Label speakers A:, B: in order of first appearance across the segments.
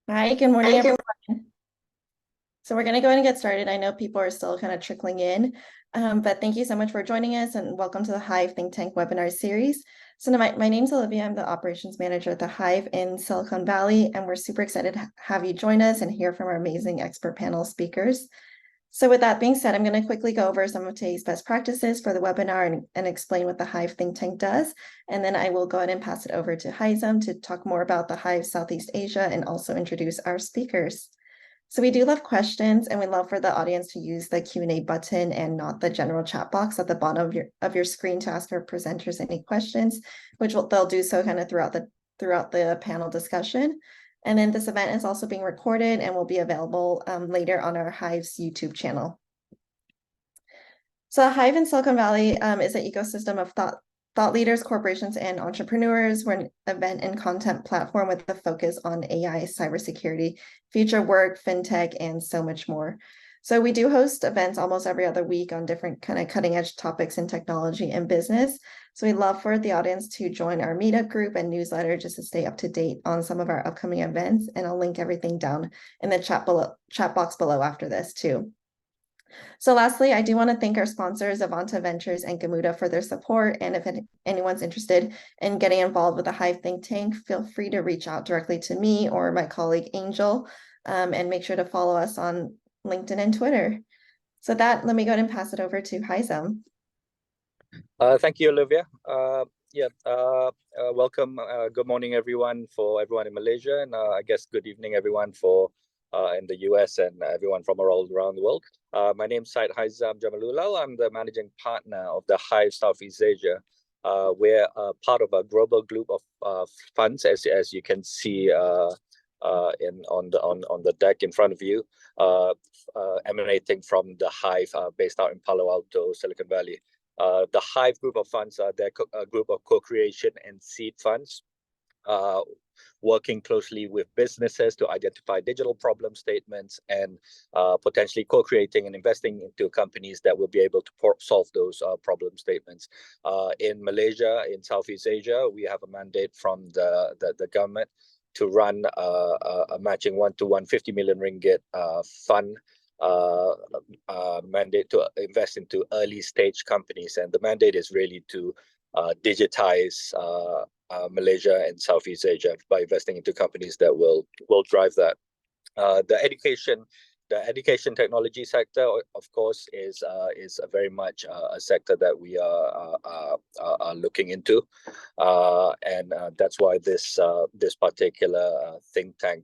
A: Hi, good morning, everyone. So we're going to go ahead and get started. I know people are still kind of trickling in, but thank you so much for joining us and welcome to the Hive Think Tank webinar series. So my name's Olivia. I'm the operations manager at the Hive in Silicon Valley, and we're super excited to have you join us and hear from our amazing expert panel speakers. So with that being said, I'm going to quickly go over some of today's best practices for the webinar and explain what the Hive Think Tank does. And then I will go ahead and pass it over to Haizam to talk more about the Hive Southeast Asia and also introduce our speakers. So we do love questions, and we love for the audience to use the Q&A button and not the general chat box at the bottom of your screen to ask our presenters any questions, which they'll do so kind of throughout the panel discussion. And then this event is also being recorded and will be available later on our Hive's YouTube channel. So Hive in Silicon Valley is an ecosystem of thought leaders, corporations, and entrepreneurs. We're an event and content platform with a focus on AI, cybersecurity, future work, fintech, and so much more. So we do host events almost every other week on different kind of cutting edge topics in technology and business. So we'd love for the audience to join our meetup group and newsletter just to stay up to date on some of our upcoming events. And I'll link everything down in the chat box below after this too. So lastly, I do want to thank our sponsors, Avanta Ventures and Gamuda, for their support. And if anyone's interested in getting involved with the Hive Think Tank, feel free to reach out directly to me or my colleague Angel, and make sure to follow us on LinkedIn and Twitter. So let me go ahead and pass it over to Haizam.
B: Thank you, Olivia. Welcome. Good morning, everyone, for everyone in Malaysia, and I guess good evening, everyone, for in the US and everyone from all around the world. My name is Syed Haizam Jamalullah. I'm the managing partner of the Hive Southeast Asia. We're part of a global group of funds, as you can see on the deck in front of you, emanating from the Hive based out in Palo Alto, Silicon Valley. The Hive group of funds are a group of co-creation and seed funds, working closely with businesses to identify digital problem statements and potentially co-creating and investing into companies that will be able to solve those problem statements. In Malaysia, in Southeast Asia, we have a mandate from the government to run a matching 1 to 150 million ringgit fund mandate to invest into early stage companies, and the mandate is really to digitize Malaysia and Southeast Asia by investing into companies that will drive that. The education technology sector, of course, is very much a sector that we are looking into, and that's why this particular think tank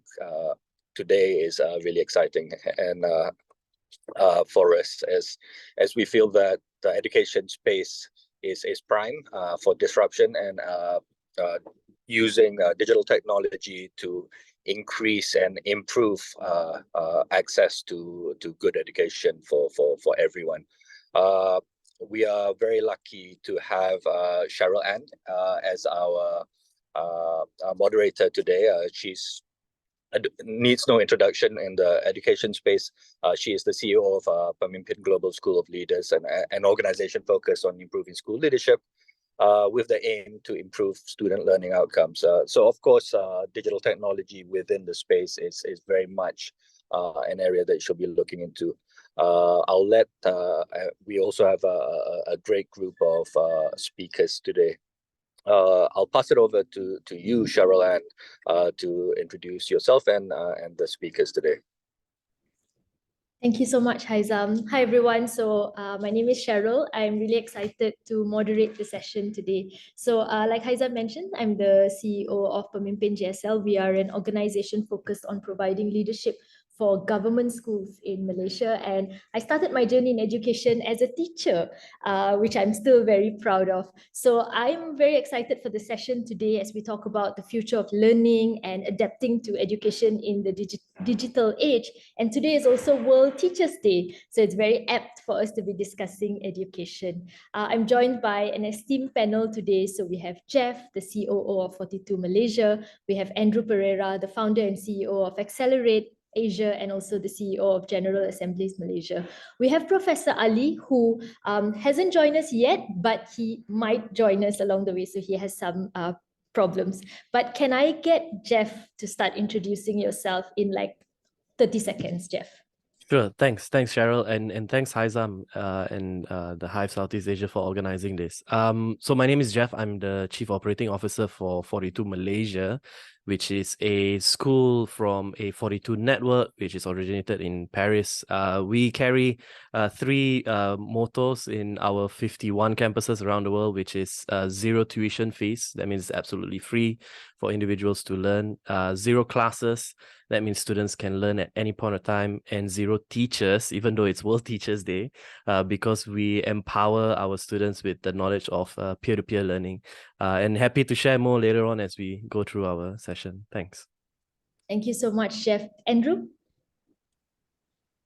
B: today is really exciting and for us, as we feel that the education space is prime for disruption and using digital technology to increase and improve access to good education for everyone. We are very lucky to have Cheryl Ann as our moderator today. She's needs no introduction in the education space. She is the CEO of Pemimpin Global School of Leaders, an organization focused on improving school leadership with the aim to improve student learning outcomes. So, of course, digital technology within the space is very much an area that you should be looking into. We also have a great group of speakers today. I'll pass it over to you, Cheryl Ann, to introduce yourself and the speakers today.
C: Thank you so much, Haizam. Hi, everyone. So my name is Cheryl. I'm really excited to moderate the session today. So like Haizam mentioned, I'm the CEO of Pemimpin GSL. We are an organization focused on providing leadership for government schools in Malaysia. And I started my journey in education as a teacher, which I'm still very proud of. So I'm very excited for the session today as we talk about the future of learning and adapting to education in the digital age. And today is also World Teachers' Day. So it's very apt for us to be discussing education. I'm joined by an esteemed panel today. So we have Jeff, the COO of 42 Malaysia. We have Andrew Pereira, the founder and CEO of Excelerate Asia, and also the CEO of General Assemblies Malaysia. We have Professor Ali, who hasn't joined us yet, but he might join us along the way. So he has some problems. But can I get Jeff to start introducing yourself in like 30 seconds, Jeff?
D: Sure. Thanks, Cheryl, and thanks Haizam and the Hive Southeast Asia for organizing this. So my name is Jeff. I'm the Chief Operating Officer for 42 Malaysia, which is a school from a 42 network, which is originated in Paris. We carry three mottos in our 51 campuses around the world, which is zero tuition fees. That means it's absolutely free for individuals to learn. Zero classes. That means students can learn at any point of time, and zero teachers, even though it's World Teachers Day, because we empower our students with the knowledge of peer-to-peer learning. And happy to share more later on as we go through our session. Thanks.
C: Thank you so much, Jeff. Andrew?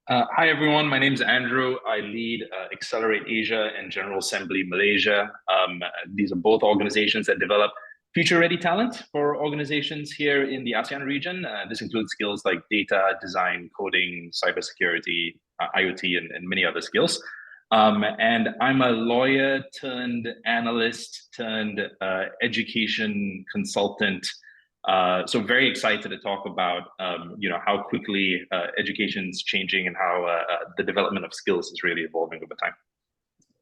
E: Hi, everyone. My name is Andrew. I lead Accelerate Asia and General Assembly Malaysia. These are both organizations that develop future-ready talent for organizations here in the ASEAN region. This includes skills like data, design, coding, cybersecurity, IoT, and many other skills. And I'm a lawyer turned analyst turned education consultant. So very excited to talk about how quickly education's changing and how the development of skills is really evolving over time.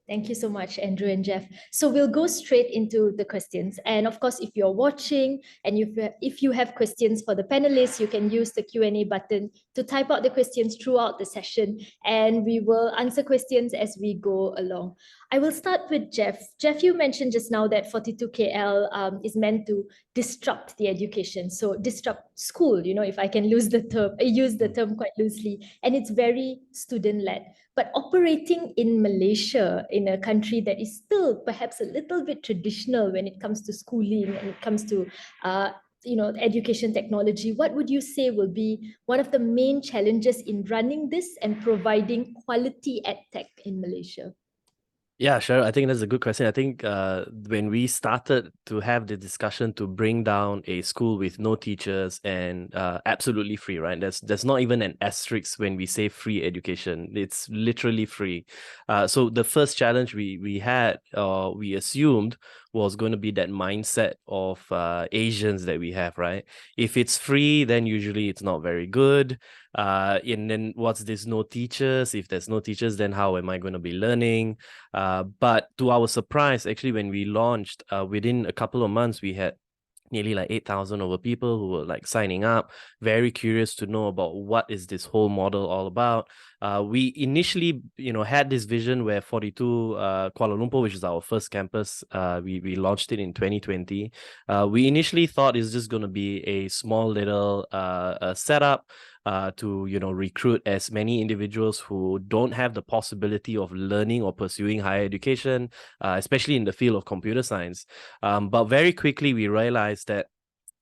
C: Thank you so much, Andrew and Jeff. So we'll go straight into the questions. And of course, if you're watching and if you have questions for the panelists, you can use the Q&A button to type out the questions throughout the session. And we will answer questions as we go along. I will start with Jeff. Jeff, you mentioned just now that 42KL is meant to disrupt the education. So disrupt school, if I can use the term quite loosely. And it's very student-led. But operating in Malaysia, in a country that is still perhaps a little bit traditional when it comes to schooling and it comes to education technology, what would you say will be one of the main challenges in running this and providing quality edtech in Malaysia?
D: Yeah, sure. I think that's a good question. I think when we started to have the discussion to bring down a school with no teachers and absolutely free, right? There's not even an asterisk when we say free education. It's literally free. So the first challenge we had, we assumed, was going to be that mindset of Asians that we have, right? If it's free, then usually it's not very good. And then what's this no teachers? If there's no teachers, then how am I going to be learning? But to our surprise, actually, when we launched, within a couple of months, we had nearly like 8,000 over people who were like signing up, very curious to know about what is this whole model all about. We initially, had this vision where 42 Kuala Lumpur, which is our first campus, we launched it in 2020. We initially thought it's just going to be a small little setup to recruit as many individuals who don't have the possibility of learning or pursuing higher education, especially in the field of computer science. But very quickly we realized that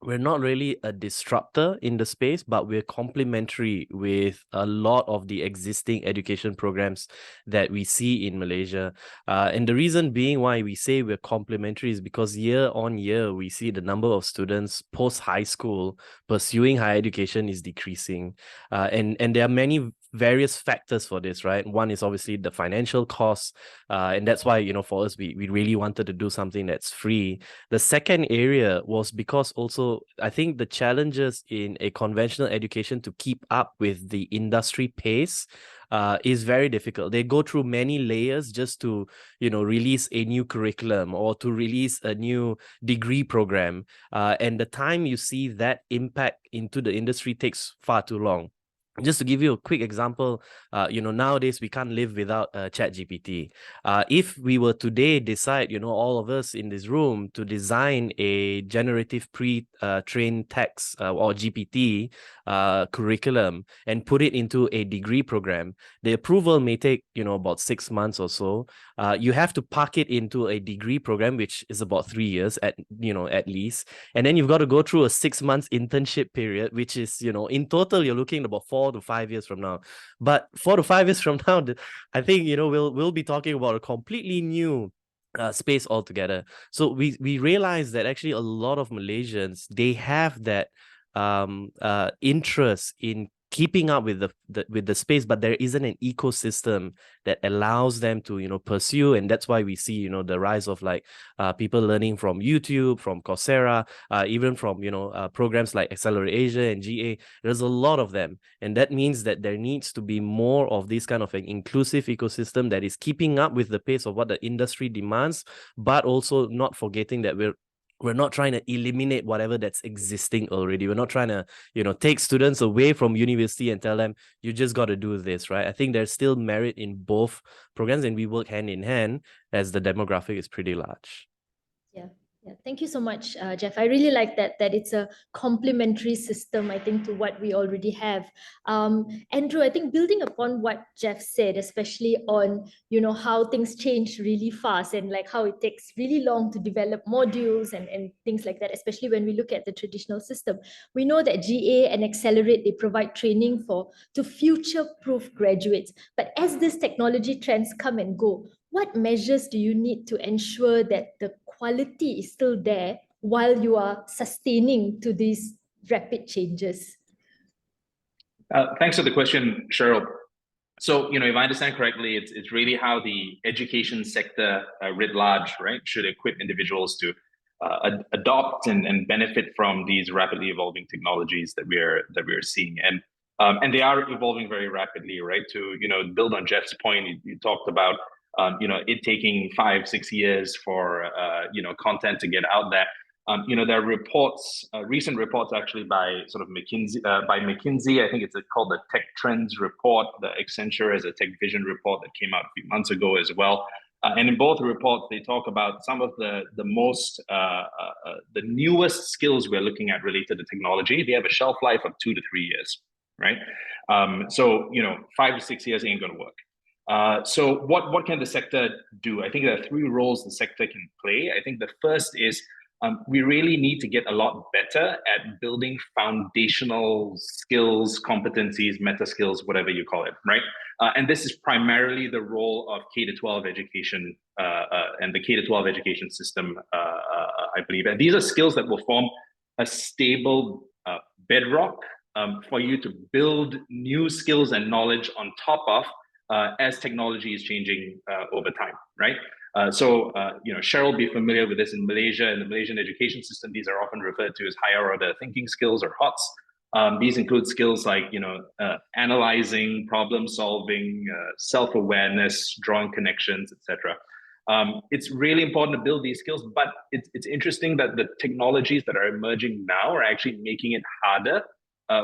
D: we're not really a disruptor in the space, but we're complementary with a lot of the existing education programs that we see in Malaysia. And the reason being why we say we're complementary is because year on year, we see the number of students post-high school pursuing higher education is decreasing. And there are many various factors for this, right? One is obviously the financial costs, and that's why for us we really wanted to do something that's free. The second area was because also I think the challenges in a conventional education to keep up with the industry pace is very difficult. They go through many layers just to release a new curriculum or to release a new degree program, and the time you see that impact into the industry takes far too long. Just to give you a quick example, nowadays we can't live without ChatGPT. If we were today decide, all of us in this room to design a generative pre-trained text or GPT curriculum and put it into a degree program, the approval may take, about 6 months or so. You have to pack it into a degree program, which is about 3 years at least. And then you've got to go through a 6 months internship period, which is, in total, you're looking at about 4 to 5 years from now. But 4 to 5 years from now, I think, we'll be talking about a completely new space altogether. So we realize that actually a lot of Malaysians, they have that interest in keeping up with the space, but there isn't an ecosystem that allows them to, you know, pursue. And that's why we see, you know, the rise of like people learning from YouTube, from Coursera, even from, you know, programs like Accelerate Asia and GA. There's a lot of them, and that means that there needs to be more of this kind of an inclusive ecosystem that is keeping up with the pace of what the industry demands, but also not forgetting that we're not trying to eliminate whatever that's existing already. We're not trying to, you know, take students away from university and tell them, you just got to do this, right? I think there's still merit in both programs, and we work hand in hand as the demographic is pretty large.
C: Yeah, thank you so much, Jeff. I really like that it's a complementary system, I think, to what we already have. Andrew, I think building upon what Jeff said, especially on, you know, how things change really fast and like how it takes really long to develop modules and things like that, especially when we look at the traditional system. We know that GA and Accelerate, they provide training to future-proof graduates. But as these technology trends come and go, what measures do you need to ensure that the quality is still there while you are sustaining to these rapid changes?
E: Thanks for the question, Cheryl. So, you know, if I understand correctly, it's really how the education sector writ large, right, should equip individuals to adopt and benefit from these rapidly evolving technologies that we're seeing, and they are evolving very rapidly, right? To, you know, build on Jeff's point, you talked about you know, it taking 5-6 years for you know, content to get out there. You know, there are reports, recent reports actually by sort of McKinsey, I think it's called the Tech Trends Report. The Accenture as a Tech Vision report that came out a few months ago as well. And in both reports, they talk about some of the newest skills we're looking at related to technology. They have a shelf life of 2 to 3 years, right? So, you know, 5 to 6 years ain't going to work. So what can the sector do? I think there are 3 roles the sector can play. I think the first is we really need to get a lot better at building foundational skills, competencies, meta skills, whatever you call it, right? And this is primarily the role of K-12 education and the K-12 education system, I believe. And these are skills that will form a stable bedrock for you to build new skills and knowledge on top of as technology is changing over time, right? So, you know, Cheryl will be familiar with this in Malaysia. In the Malaysian education system, these are often referred to as higher order thinking skills or HOTS. These include skills like, you know, analyzing, problem solving, self-awareness, drawing connections, etc. It's really important to build these skills, but it's interesting that the technologies that are emerging now are actually making it harder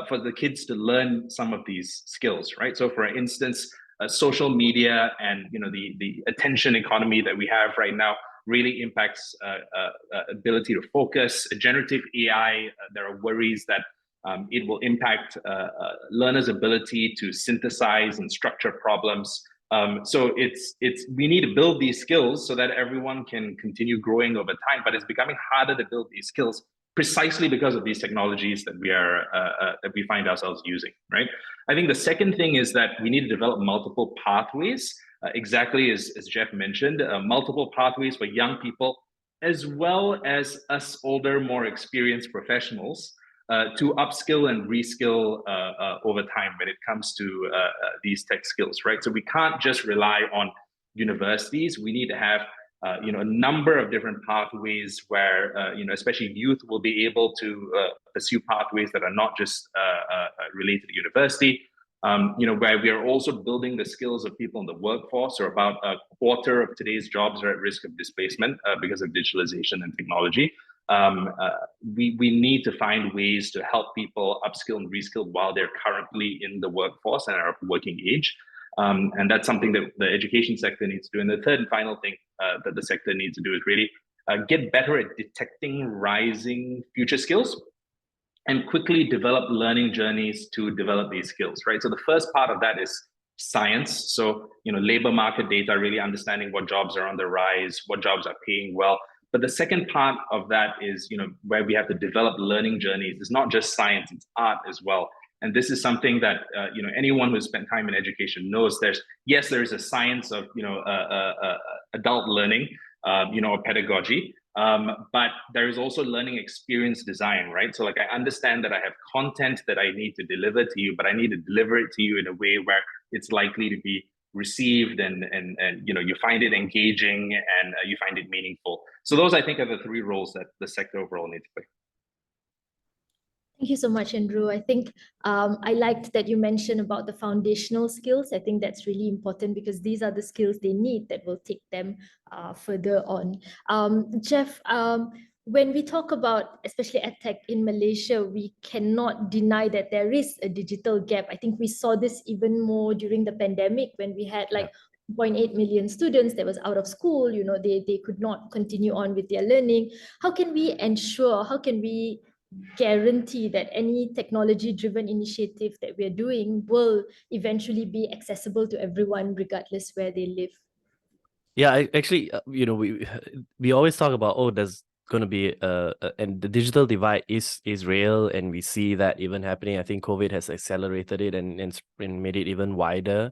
E: for the kids to learn some of these skills, right? So, for instance, social media and, you know, the attention economy that we have right now really impacts ability to focus. Generative AI, there are worries that it will impact learners' ability to synthesize and structure problems. So we need to build these skills so that everyone can continue growing over time, but it's becoming harder to build these skills precisely because of these technologies that we find ourselves using, right? I think the second thing is that we need to develop multiple pathways, exactly as Jeff mentioned, multiple pathways for young people, as well as us older, more experienced professionals to upskill and reskill over time when it comes to these tech skills, right? So we can't just rely on universities. We need to have you know, a number of different pathways where, you know, especially youth will be able to pursue pathways that are not just related to university, you know, where we are also building the skills of people in the workforce. So about a quarter of today's jobs are at risk of displacement because of digitalization and technology. We need to find ways to help people upskill and reskill while they're currently in the workforce and are of working age. And that's something that the education sector needs to do. And the third and final thing that the sector needs to do is really get better at detecting rising future skills and quickly develop learning journeys to develop these skills, right? So the first part of that is science. So, you know, labor market data, really understanding what jobs are on the rise, what jobs are paying well. But the second part of that is, you know, where we have to develop learning journeys. It's not just science, it's art as well. And this is something that, you know, anyone who's spent time in education knows there is a science of, you know, adult learning, you know, or pedagogy. But there is also learning experience design, right? So like I understand that I have content that I need to deliver to you, but I need to deliver it to you in a way where it's likely to be received and you know, you find it engaging and you find it meaningful. So those, I think, are the three roles that the sector overall needs to play.
C: Thank you so much, Andrew. I think I liked that you mentioned about the foundational skills. I think that's really important because these are the skills they need that will take them further on. Jeff, when we talk about especially edtech in Malaysia, we cannot deny that there is a digital gap. I think we saw this even more during the pandemic when we had like 0.8 million students that was out of school. You know, they could not continue on with their learning. How can we ensure, how can we guarantee that any technology-driven initiative that we're doing will eventually be accessible to everyone, regardless where they live?
D: Yeah, actually, you know, we always talk about, oh, there's going to be and the digital divide is real, and we see that even happening. I think COVID has accelerated it and made it even wider.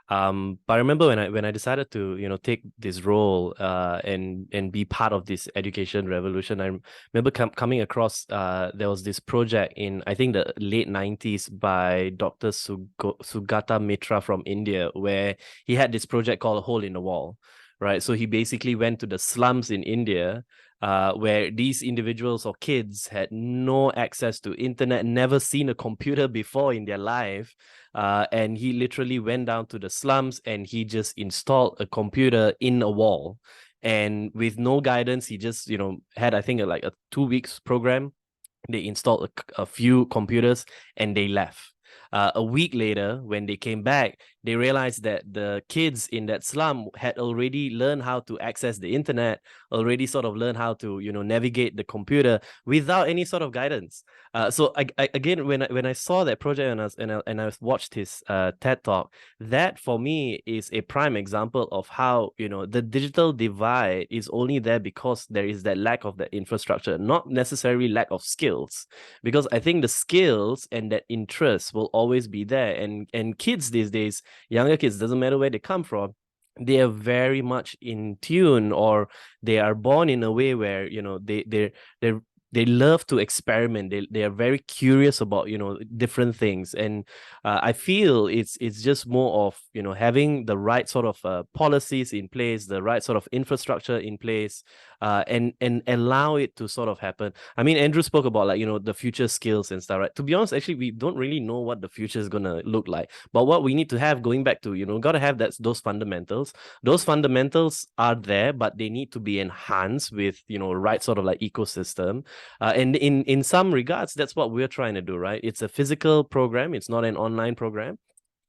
D: But I remember when I decided to, you know, take this role and be part of this education revolution, I remember coming across there was this project in, I think, the late 90s by Dr. Sugata Mitra from India, where he had this project called A Hole in the Wall. Right. So he basically went to the slums in India where these individuals or kids had no access to internet, never seen a computer before in their life. And he literally went down to the slums and he just installed a computer in a wall. And with no guidance, he just, you know, had, I think, like a 2 weeks program. They installed a few computers and they left. A week later, when they came back, they realized that the kids in that slum had already learned how to access the internet, already sort of learned how to, you know, navigate the computer without any sort of guidance. So again, when I saw that project and I watched his TED talk, that for me is a prime example of how, you know, the digital divide is only there because there is that lack of the infrastructure, not necessarily lack of skills. Because I think the skills and that interest will always be there, and kids these days, younger kids, doesn't matter where they come from, they are very much in tune, or they are born in a way where, you know, they love to experiment. They are very curious about, you know, different things. And I feel it's just more of, you know, having the right sort of policies in place, the right sort of infrastructure in place, and allow it to sort of happen. I mean, Andrew spoke about, like, you know, the future skills and stuff, right? To be honest, actually, we don't really know what the future is gonna look like. But what we need to have, going back to, you know, gotta have those fundamentals. Those fundamentals are there, but they need to be enhanced with, you know, right sort of like ecosystem. And in some regards, that's what we're trying to do, right? It's a physical program. It's not an online program.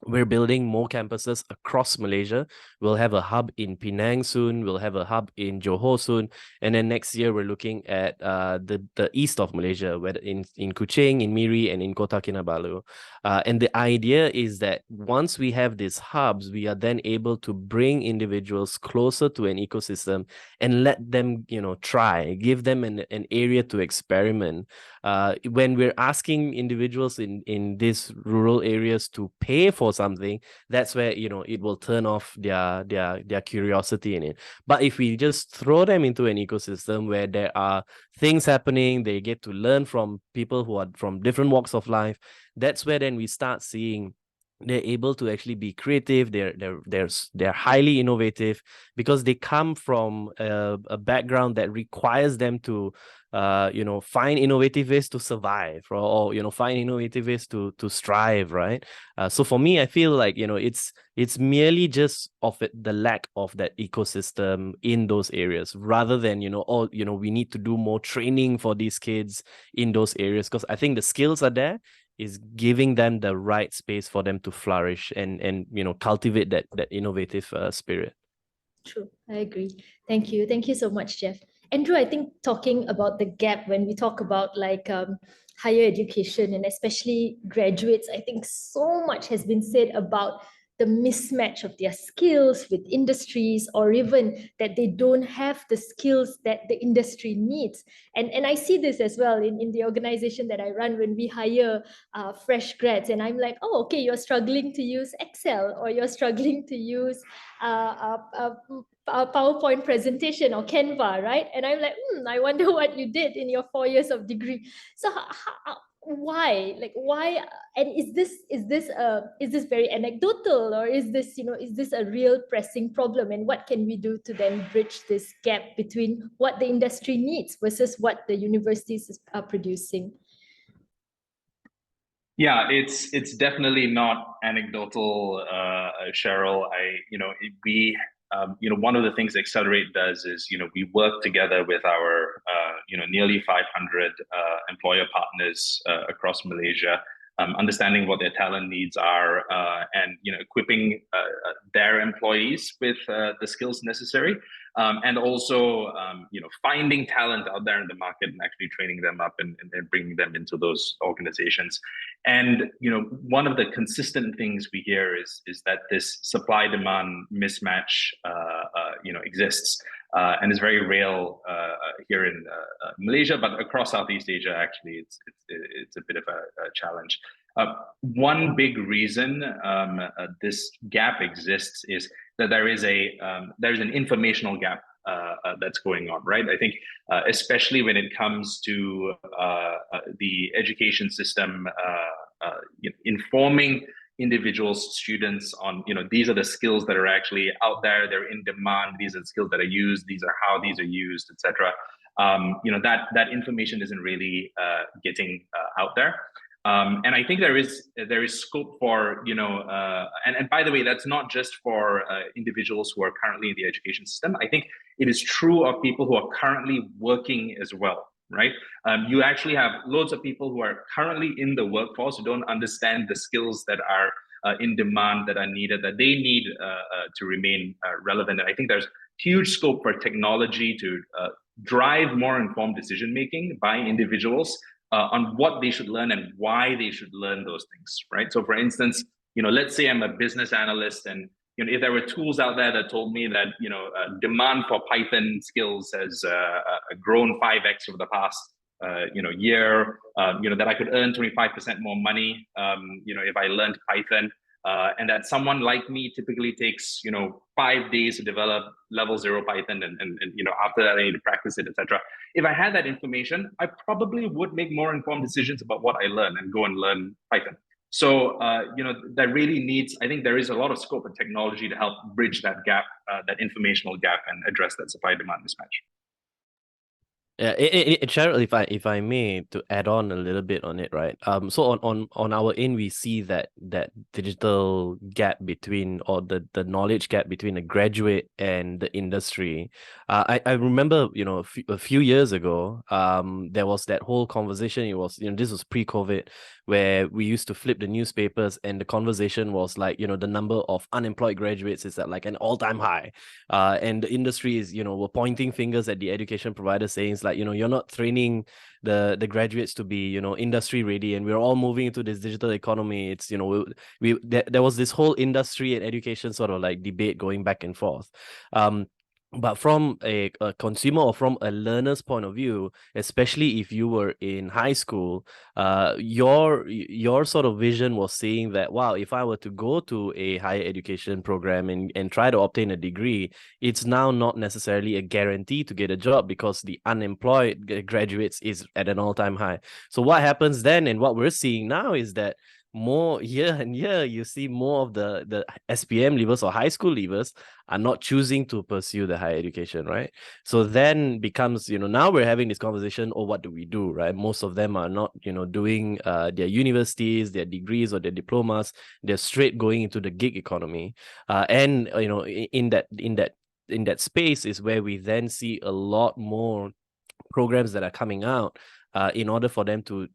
D: We're building more campuses across Malaysia. We'll have a hub in Penang soon. We'll have a hub in Johor soon. And then next year, we're looking at the east of Malaysia, whether in Kuching, in Miri, and in Kota Kinabalu. And the idea is that once we have these hubs, we are then able to bring individuals closer to an ecosystem and let them, you know, try, give them an area to experiment. When we're asking individuals in these rural areas to pay for something, that's where, you know, it will turn off their curiosity in it. But if we just throw them into an ecosystem where there are things happening, they get to learn from people who are from different walks of life, that's where then we start seeing they're able to actually be creative. They're highly innovative because they come from a background that requires them to you know, find innovative ways to survive, or you know, find innovative ways to strive, right? So for me, I feel like, you know, it's merely just of the lack of that ecosystem in those areas, rather than, you know, oh, you know, we need to do more training for these kids in those areas, because I think the skills are there. Is giving them the right space for them to flourish and you know, cultivate that innovative spirit.
C: True, I agree. Thank you so much, Jeff. Andrew, I think talking about the gap when we talk about like higher education and especially graduates, I think so much has been said about the mismatch of their skills with industries, or even that they don't have the skills that the industry needs. And I see this as well in the organization that I run when we hire fresh grads, and I'm like, oh, okay, you're struggling to use Excel, or you're struggling to use PowerPoint presentation or Canva, right? And I'm like, I wonder what you did in your 4 years of degree. So why? Like, why? And is this very anecdotal, or is this a real pressing problem? And what can we do to then bridge this gap between what the industry needs versus what the universities are producing?
E: Yeah, it's definitely not anecdotal, Cheryl. One of the things Excelerate does is, we work together with our, nearly 500 employer partners across Malaysia, understanding what their talent needs are, and equipping their employees with the skills necessary, and also finding talent out there in the market and actually training them up and bringing them into those organizations. And one of the consistent things we hear is that this supply-demand mismatch exists, and is very real here in Malaysia, but across Southeast Asia, actually, it's a bit of a challenge. One big reason this gap exists is that there's an informational gap that's going on, right? I think especially when it comes to the education system, informing individuals, students on, these are the skills that are actually out there, they're in demand, these are the skills that are used, these are how these are used, etc. That information isn't really getting out there. And I think there is scope for, and by the way, that's not just for individuals who are currently in the education system. I think it is true of people who are currently working as well, right? You actually have loads of people who are currently in the workforce who don't understand the skills that are in demand, that are needed, that they need to remain relevant. And I think there's huge scope for technology to drive more informed decision-making by individuals on what they should learn and why they should learn those things, right? So for instance, let's say I'm a business analyst, and if there were tools out there that told me that demand for Python skills has grown 5x over the past year, that I could earn 25% more money if I learned Python, and that someone like me typically takes 5 days to develop level 0 Python, and after that I need to practice it, etc. If I had that information, I probably would make more informed decisions about what I learn and go and learn Python. So that really needs, I think there is a lot of scope for technology to help bridge that gap, that informational gap, and address that supply-demand mismatch.
D: Yeah, Cheryl, if I may, to add on a little bit on it, right? So on our end, we see that digital gap between, or the knowledge gap between the graduate and the industry. I remember, a few years ago, there was that whole conversation. It was, this was pre-COVID, where we used to flip the newspapers, and the conversation was like, the number of unemployed graduates is at like an all-time high, and the industry is, were pointing fingers at the education provider, saying it's like, you're not training the graduates to be, industry ready, and we're all moving into this digital economy. It's, there was this whole industry and education sort of like debate going back and forth. But from a consumer or from a learner's point of view, especially if you were in high school, your sort of vision was saying that, wow, if I were to go to a higher education program and try to obtain a degree, it's now not necessarily a guarantee to get a job, because the unemployed graduates is at an all-time high. So what happens then, and what we're seeing now, is that more year and year, you see more of the SPM leavers or high school leavers are not choosing to pursue the higher education, right? So then becomes, now we're having this conversation, oh, what do we do, right? Most of them are not, doing their universities, their degrees or their diplomas. They're straight going into the gig economy. And, in that space is where we then see a lot more programs that are coming out in order for them to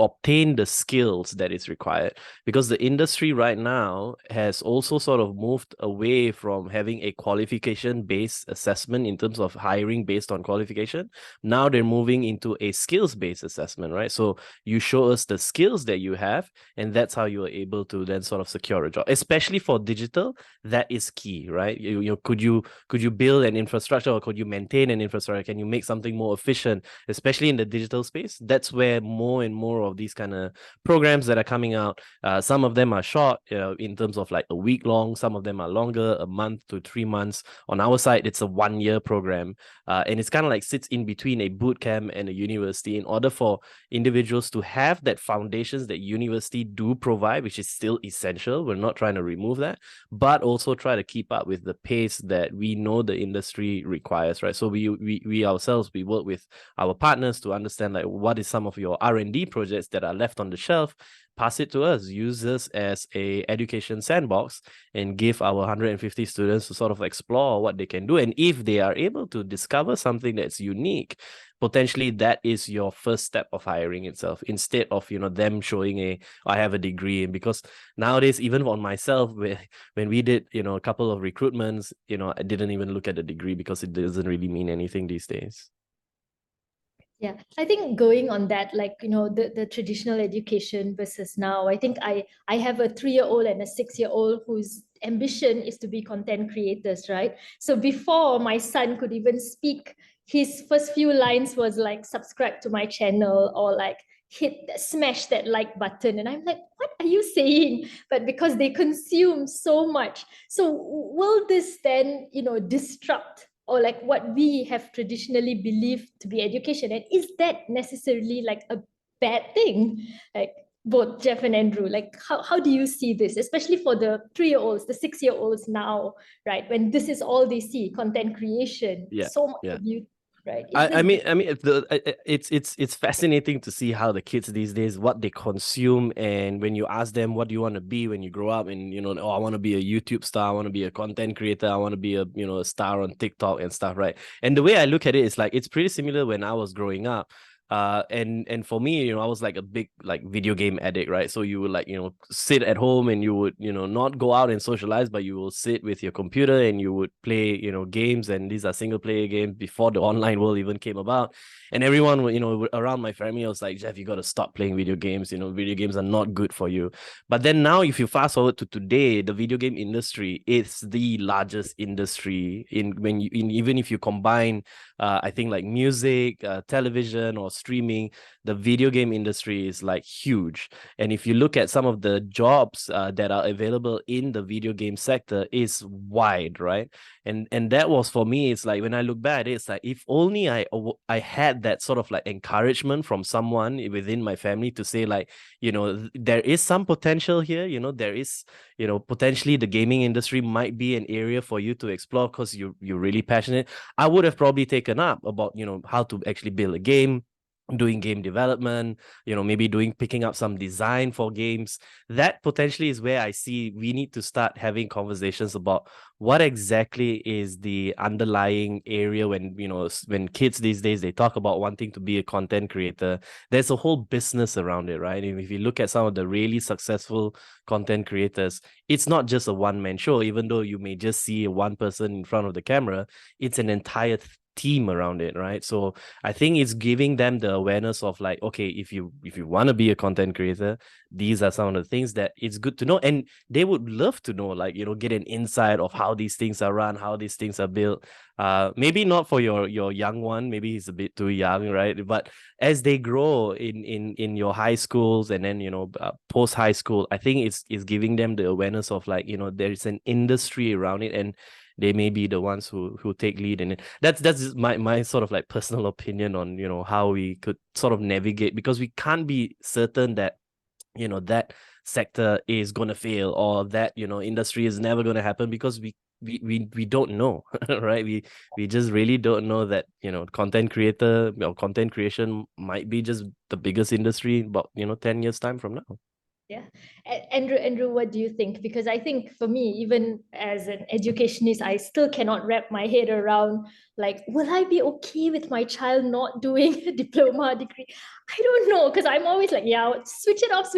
D: obtain the skills that is required, because the industry right now has also sort of moved away from having a qualification-based assessment in terms of hiring based on qualification. Now they're moving into a skills-based assessment, right? So you show us the skills that you have, and that's how you are able to then sort of secure a job. Especially for digital, that is key, right? Could you build an infrastructure, or could you maintain an infrastructure? Can you make something more efficient, especially in the digital space? face, that's where more and more of these kind of programs that are coming out, some of them are short, in terms of like a week long, some of them are longer, a month to 3 months. On our side, it's a 1-year program, and it's kind of like sits in between a boot camp and a university, in order for individuals to have that foundations that university do provide, which is still essential. We're not trying to remove that, but also try to keep up with the pace that we know the industry requires, right? So we ourselves, we work with our partners to understand like what is some of your R&D projects that are left on the shelf. Pass it to us, use us as a education sandbox, and give our 150 students to sort of explore what they can do. And if they are able to discover something that's unique, potentially that is your first step of hiring itself, instead of them showing I have a degree. And because nowadays, even on myself, when we did a couple of recruitments, I didn't even look at the degree, because it doesn't really mean anything these days.
C: Yeah, I think going on that, like, the traditional education versus now, I think I have a 3-year-old and a 6-year-old whose ambition is to be content creators, right? So before my son could even speak, his first few lines was like, subscribe to my channel, or like smash that like button. And I'm like, what are you saying? But because they consume so much. So will this then, disrupt or like what we have traditionally believed to be education? And is that necessarily like a bad thing? Like both Jeff and Andrew, like how do you see this, especially for the 3-year-olds, the 6-year-olds now, right? When this is all they see, content creation, so much of you, right?
D: I mean, it's fascinating to see how the kids these days, what they consume, and when you ask them what do you want to be when you grow up, and I want to be a YouTube star, I want to be a content creator, I want to be a star on TikTok and stuff, right? And the way I look at it is like it's pretty similar when I was growing up. And for me, I was like a big like video game addict, right? So you would like sit at home, and you would not go out and socialize, but you will sit with your computer and you would play games. And these are single player games before the online world even came about. And everyone around my family was like, Jeff, you got to stop playing video games. Video games are not good for you. But then now, if you fast forward to today, the video game industry is the largest industry even if you combine I think like music, television, or streaming. The video game industry is like huge. And if you look at some of the jobs that are available in the video game sector, is wide, right? And that was, for me, it's like when I look back, it's like if only I had that sort of like encouragement from someone within my family to say like, there is some potential here, there is, potentially the gaming industry might be an area for you to explore because you're really passionate. I would have probably taken up about, how to actually build a game, doing game development, maybe picking up some design for games. That potentially is where I see we need to start having conversations about what exactly is the underlying area when kids these days, they talk about wanting to be a content creator. There's a whole business around it, right? And if you look at some of the really successful content creators, it's not just a one-man show. Even though you may just see one person in front of the camera, it's an entire team around it, right? So I think it's giving them the awareness of like, okay, if you want to be a content creator, these are some of the things that it's good to know. And they would love to know, like, get an insight of how these things are run, how these things are built. Maybe not for your young one, maybe he's a bit too young, right? But as they grow in your high schools and then post high school, I think it's giving them the awareness of like, there is an industry around it, and they may be the ones who take lead in it. That's my sort of like personal opinion on how we could sort of navigate, because we can't be certain that that sector is going to fail, or that industry is never going to happen, because we don't know. Right? We just really don't know that content creator or content creation might be just the biggest industry about 10 years time from now.
C: Yeah. Andrew, what do you think? Because I think for me, even as an educationist, I still cannot wrap my head around like, will I be okay with my child not doing a diploma degree? I don't know, because I'm always like, yeah, switch it off,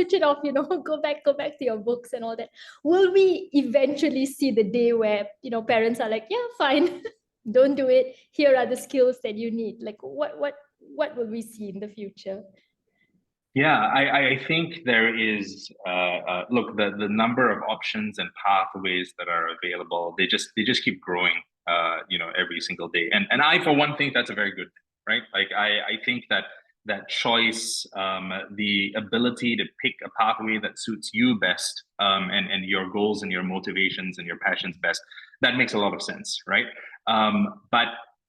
C: go back to your books and all that. Will we eventually see the day where, parents are like, yeah, fine, don't do it. Here are the skills that you need. Like what will we see in the future?
E: Yeah, I think there is, look, the number of options and pathways that are available, they just keep growing, every single day. And I, for one, think that's a very good thing, right? Like, I think that that choice, the ability to pick a pathway that suits you best, and your goals and your motivations and your passions best, that makes a lot of sense, right? But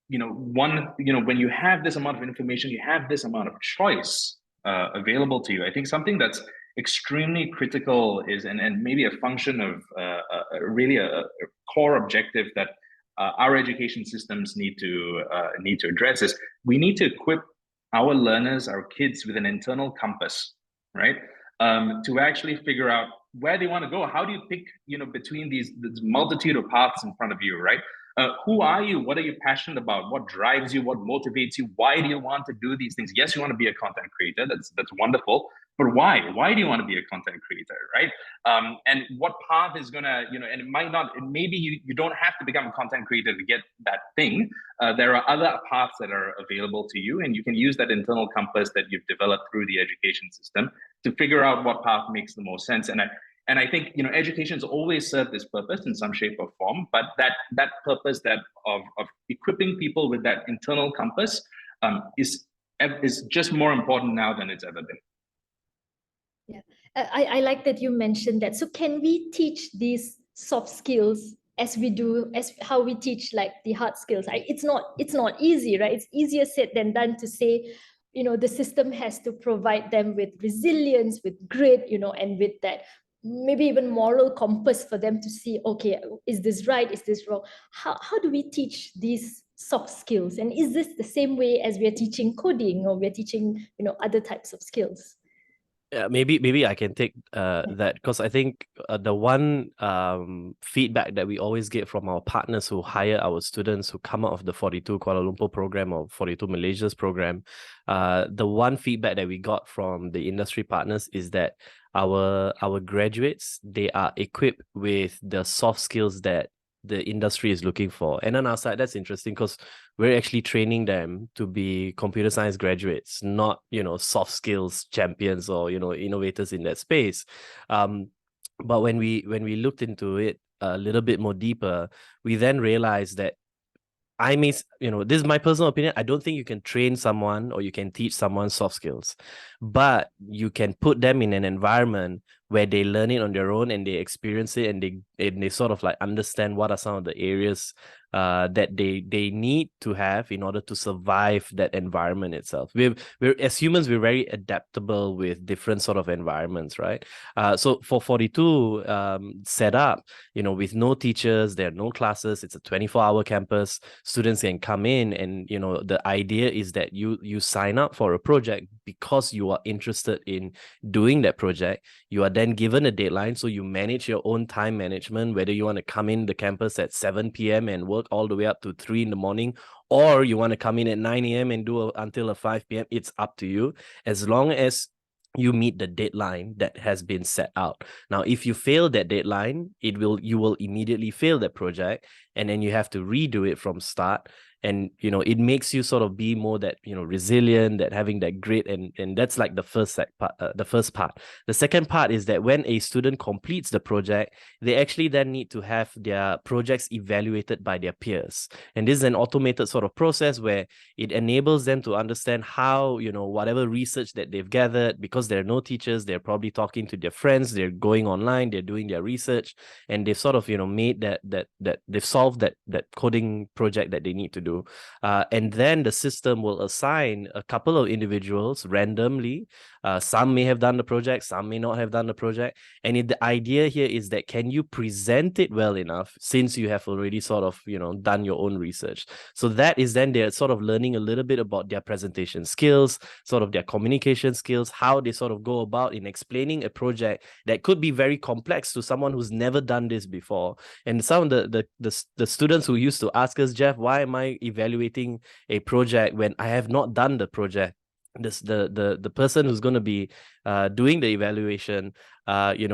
E: when you have this amount of information, you have this amount of choice available to you. I think something that's extremely critical is, and maybe a function of really a core objective that our education systems need to address is we need to equip our learners, our kids, with an internal compass, right? To actually figure out where they want to go. How do you pick, between this multitude of paths in front of you, right? Who are you? What are you passionate about? What drives you? What motivates you? Why do you want to do these things? Yes, you want to be a content creator. That's wonderful. But why? Why do you want to be a content creator, right? And what path is gonna, and it might not, maybe you don't have to become a content creator to get that thing. There are other paths that are available to you, and you can use that internal compass that you've developed through the education system to figure out what path makes the most sense. And I think education's always served this purpose in some shape or form, but that purpose of equipping people with that internal compass is just more important now than it's ever been.
C: Yeah, I like that you mentioned that. So can we teach these soft skills as how we teach like the hard skills? It's not easy, right? It's easier said than done to say, the system has to provide them with resilience, with grit, and with that maybe even moral compass for them to see, okay, is this right? Is this wrong? How do we teach these soft skills? And is this the same way as we're teaching coding, or we're teaching, other types of skills?
D: Yeah, maybe I can take that, because I think the one feedback that we always get from our partners who hire our students who come out of the 42 Kuala Lumpur program or 42 Malaysia's program, the one feedback that we got from the industry partners is that our graduates, they are equipped with the soft skills that the industry is looking for. And on our side, that's interesting because we're actually training them to be computer science graduates, not, soft skills champions or, innovators in that space. But when we looked into it a little bit more deeper, we then realized that this is my personal opinion. I don't think you can train someone or you can teach someone soft skills, but you can put them in an environment where they learn it on their own and they experience it, and they sort of like understand what are some of the areas that they need to have in order to survive that environment itself. We're as humans, we're very adaptable with different sort of environments, right? So for 42 set up, with no teachers, there are no classes, it's a 24-hour campus. Students can come in, and the idea is that you sign up for a project because you are interested in doing that project. You are then given a deadline, so you manage your own time management, whether you want to come in the campus at 7 p.m. and work all the way up to 3 in the morning, or you want to come in at 9 a.m. and do until 5 p.m. It's up to you, as long as you meet the deadline that has been set out. Now, if you fail that deadline, you will immediately fail that project, and then you have to redo it from start. And it makes you sort of be more that resilient, that having that grit, and that's like the first part. The second part is that when a student completes the project, they actually then need to have their projects evaluated by their peers. And this is an automated sort of process where it enables them to understand how whatever research that they've gathered, because there are no teachers, they're probably talking to their friends, they're going online, they're doing their research, and they've sort of made that they've solved that coding project that they need to do. And then the system will assign a couple of individuals randomly. Some may have done the project, some may not have done the project. And the idea here is that, can you present it well enough, since you have already sort of, done your own research? So that is then they're sort of learning a little bit about their presentation skills, sort of their communication skills, how they sort of go about in explaining a project that could be very complex to someone who's never done this before. And some of the students who used to ask us, Jeff, why am I evaluating a project when I have not done the project? The person who's going to be doing the evaluation,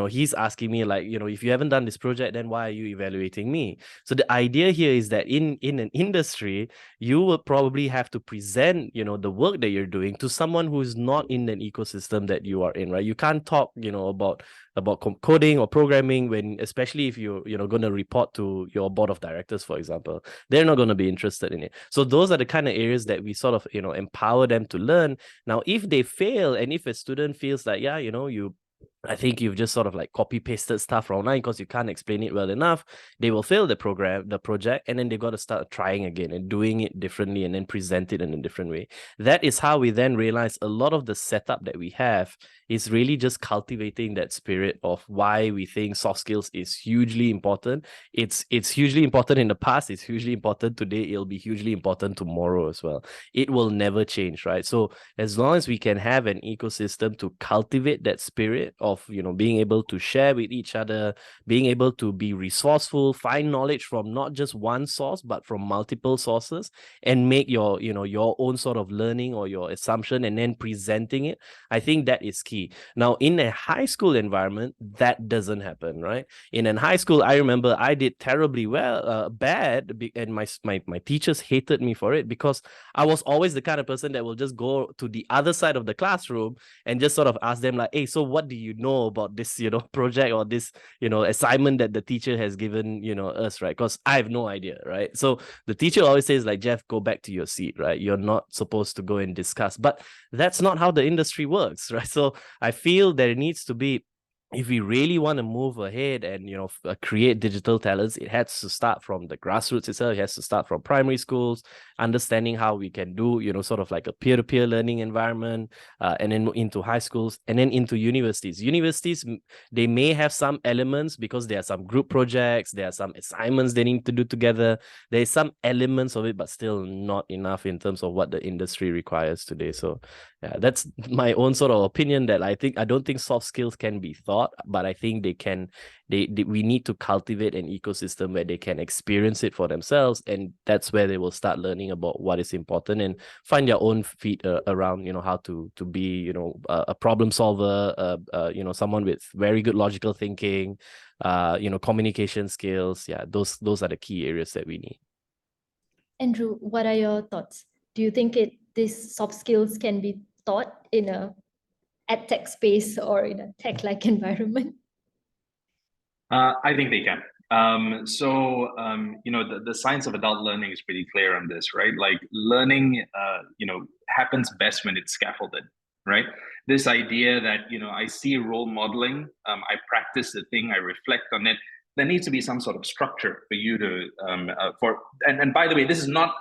D: he's asking me like, if you haven't done this project, then why are you evaluating me? So the idea here is that in an industry, you will probably have to present, the work that you're doing to someone who is not in an ecosystem that you are in, right? You can't talk, about coding or programming when, especially if you're, going to report to your board of directors, for example, they're not going to be interested in it. So those are the kind of areas that we sort of, empower them to learn. Now, if they fail, and if a student feels like, I think you've just sort of like copy pasted stuff from online because you can't explain it well enough, they will fail the project, and then they've got to start trying again and doing it differently and then present it in a different way. That is how we then realize a lot of the setup that we have is really just cultivating that spirit of why we think soft skills is hugely important. It's hugely important in the past, it's hugely important today, it'll be hugely important tomorrow as well. It will never change, right? So as long as we can have an ecosystem to cultivate that spirit of, being able to share with each other, being able to be resourceful, find knowledge from not just one source, but from multiple sources, and make your, your own sort of learning or your assumption and then presenting it, I think that is key. Now, in a high school environment, that doesn't happen, right? In a high school, I remember I did terribly bad, and my teachers hated me for it because I was always the kind of person that will just go to the other side of the classroom and just sort of ask them like, hey, so what do you know about this, project or this, assignment that the teacher has given, us, right? Because I have no idea, right? So the teacher always says like, Jeff, go back to your seat, right? You're not supposed to go and discuss, but that's not how the industry works, right? So I feel there needs to be, if we really want to move ahead and create digital talents, it has to start from the grassroots itself. It has to start from primary schools, understanding how we can do sort of like a peer-to-peer learning environment, and then into high schools, and then into universities. They may have some elements because there are some group projects, there are some assignments they need to do together, there's some elements of it, but still not enough in terms of what the industry requires today. So yeah, that's my own sort of opinion, that I don't think soft skills can be taught, but I think we need to cultivate an ecosystem where they can experience it for themselves, and that's where they will start learning about what is important and find their own feet around, how to be, a problem solver, someone with very good logical thinking, communication skills. Yeah, those are the key areas that we need.
C: Andrew, what are your thoughts? Do you think these soft skills can be taught in a edtech space or in a tech-like environment?
E: I think they can. The science of adult learning is pretty clear on this, right? Like learning, happens best when it's scaffolded, right? This idea that, I see role modeling, I practice the thing, I reflect on it. There needs to be some sort of structure for you to, and by the way, this is not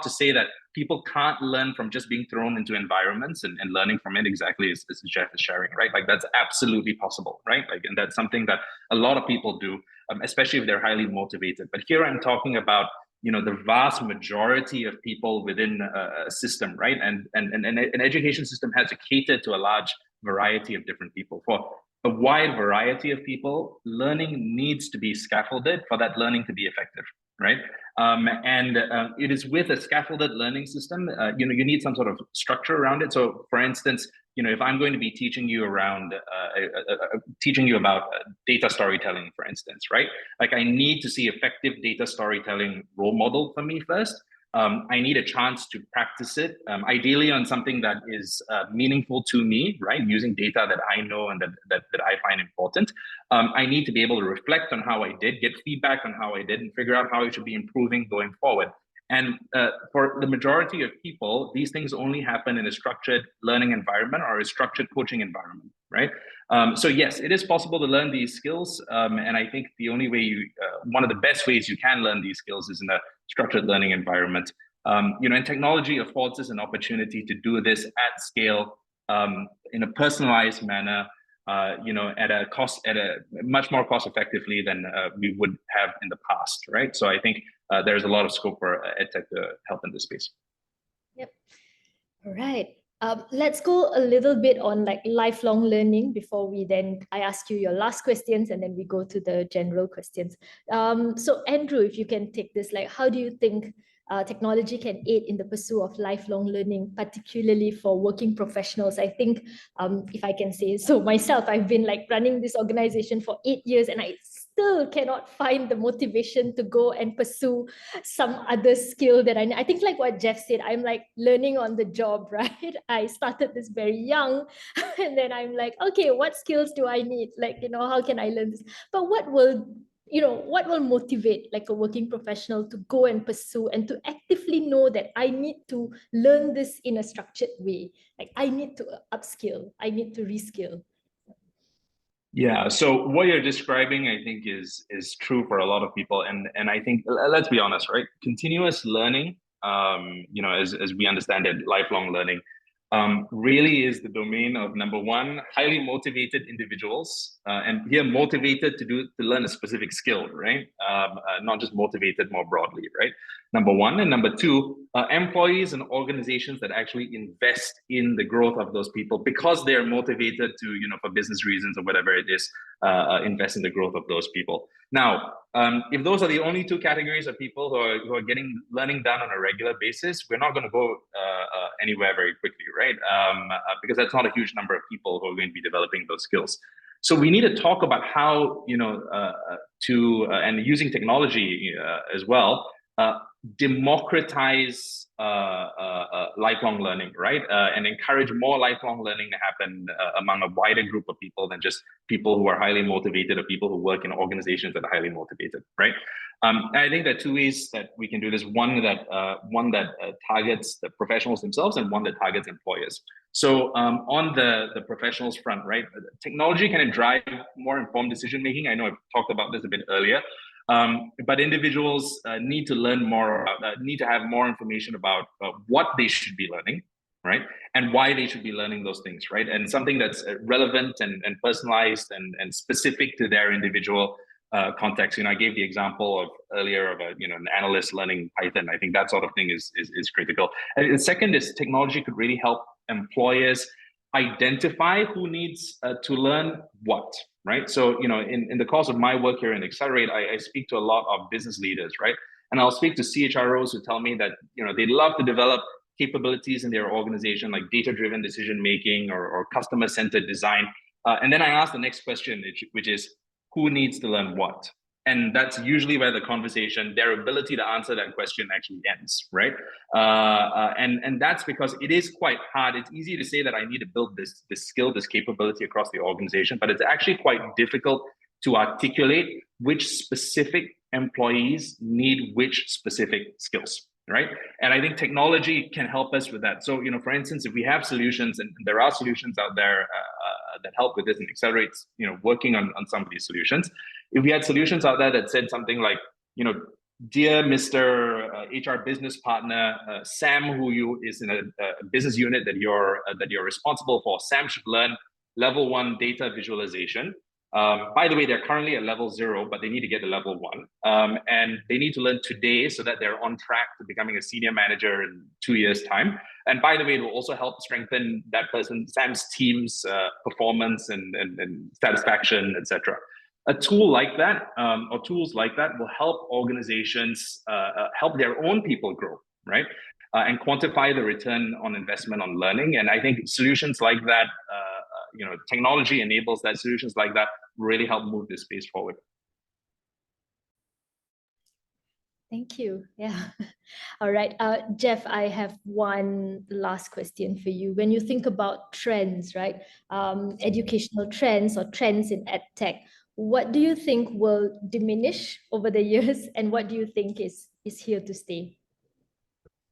E: to say that people can't learn from just being thrown into environments and learning from it, exactly as Jeff is sharing, right? Like that's absolutely possible, right? Like, and that's something that a lot of people do, especially if they're highly motivated. But here I'm talking about, the vast majority of people within a system, right? And an education system has to cater to a large variety of different people. For a wide variety of people, learning needs to be scaffolded for that learning to be effective, right? It is with a scaffolded learning system, you need some sort of structure around it. So for instance, if I'm going to be teaching you around, about data storytelling, for instance, right? Like I need to see effective data storytelling role model for me first. I need a chance to practice it, ideally on something that is meaningful to me, right? Using data that I know and that I find important. I need to be able to reflect on how I did, get feedback on how I did, and figure out how I should be improving going forward. And for the majority of people, these things only happen in a structured learning environment or a structured coaching environment, right? So yes, it is possible to learn these skills. And I think the only way one of the best ways you can learn these skills is in a structured learning environment. And technology affords us an opportunity to do this at scale, in a personalized manner, at a much more cost effectively than we would have in the past, right? So I think there's a lot of scope for edtech to help in this space.
C: Yep. All right. Let's go a little bit on like lifelong learning before I ask you your last questions, and then we go to the general questions. So Andrew, if you can take this, like, how do you think technology can aid in the pursuit of lifelong learning, particularly for working professionals. I think, if I can say so myself, I've been like running this organization for 8 years, and I still cannot find the motivation to go and pursue some other skill that I think like what Jeff said, I'm like learning on the job, right? I started this very young and then I'm like, okay, what skills do I need? Like, how can I learn this? But what will motivate like a working professional to go and pursue and to actively know that I need to learn this in a structured way? Like I need to upskill, I need to reskill.
E: Yeah, so what you're describing, I think, is true for a lot of people, and I think, let's be honest, right? Continuous learning, as we understand it, lifelong learning, really is the domain of, number one, highly motivated individuals, and here motivated to learn a specific skill, right? Not just motivated more broadly, right? Number one, and number two, employees and organizations that actually invest in the growth of those people because they're motivated to, for business reasons or whatever it is, invest in the growth of those people. Now, if those are the only two categories of people who are getting learning done on a regular basis, we're not going to go anywhere very quickly, right? Because that's not a huge number of people who are going to be developing those skills. So we need to talk about how, and using technology as well, democratize lifelong learning, right? And encourage more lifelong learning to happen among a wider group of people than just people who are highly motivated or people who work in organizations that are highly motivated, right? I think there are two ways that we can do this. One that targets the professionals themselves, and one that targets employers. So on the professionals front, right? Technology can drive more informed decision making. I know I've talked about this a bit earlier. But individuals need to learn more, need to have more information about what they should be learning, right? And why they should be learning those things, right? And something that's relevant and personalized and specific to their individual context. I gave the example of earlier of an analyst learning Python. I think that sort of thing is critical. And the second is technology could really help employers identify who needs to learn what, right? So, in the course of my work here in Excelerate, I speak to a lot of business leaders, right? And I'll speak to CHROs who tell me that, they'd love to develop capabilities in their organization, like data-driven decision-making or customer-centered design. And then I ask the next question, which is, who needs to learn what? And that's usually where the conversation, their ability to answer that question actually ends, right? And that's because it is quite hard. It's easy to say that I need to build this skill, this capability across the organization, but it's actually quite difficult to articulate which specific employees need which specific skills, right? And I think technology can help us with that. So, for instance, if we have solutions, and there are solutions out there that help with this and Accelerate's, working on some of these solutions. If we had solutions out there that said something like, dear Mr. HR business partner, Sam, who is in a business unit that you're responsible for, Sam should learn level 1 data visualization. By the way, they're currently at level 0, but they need to get to level 1. And they need to learn today so that they're on track to becoming a senior manager in 2 years' time. And by the way, it will also help strengthen that person, Sam's team's performance and satisfaction, etc. A tool like that, or tools like that, will help organizations help their own people grow, right? And quantify the return on investment on learning. And I think solutions like that, technology enables that. Solutions like that really help move this space forward.
C: Thank you. Yeah. All right. Jeff, I have one last question for you. When you think about trends, right? Educational trends or trends in edtech, what do you think will diminish over the years, and what do you think is here to stay?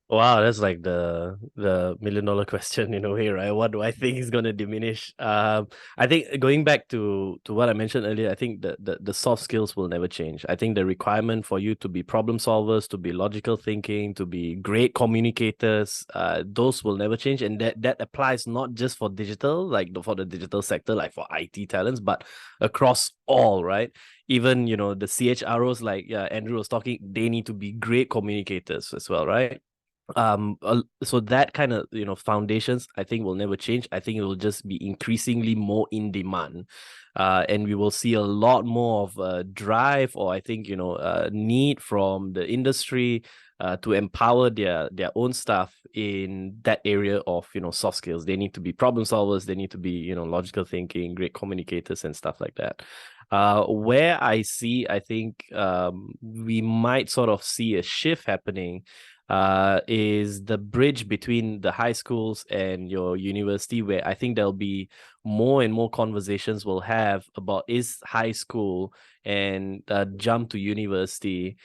D: Wow, that's like the $1 million question in a way, right? What do I think is going to diminish? I think going back to what I mentioned earlier, I think the soft skills will never change. I think the requirement for you to be problem solvers, to be logical thinking, to be great communicators, those will never change, and that applies not just for digital, like for the digital sector, like for IT talents, but across all, right? Even the CHROs, like Andrew was talking, they need to be great communicators as well, right? So that kind of foundations I think will never change. I think it will just be increasingly more in demand, and we will see a lot more of a drive, or I think need from the industry to empower their own staff in that area of soft skills. They need to be problem solvers, they need to be logical thinking, great communicators and stuff like that. Where I think we might sort of see a shift happening is the bridge between the high schools and your university, where I think there'll be more and more conversations we'll have about, is high school and jump to university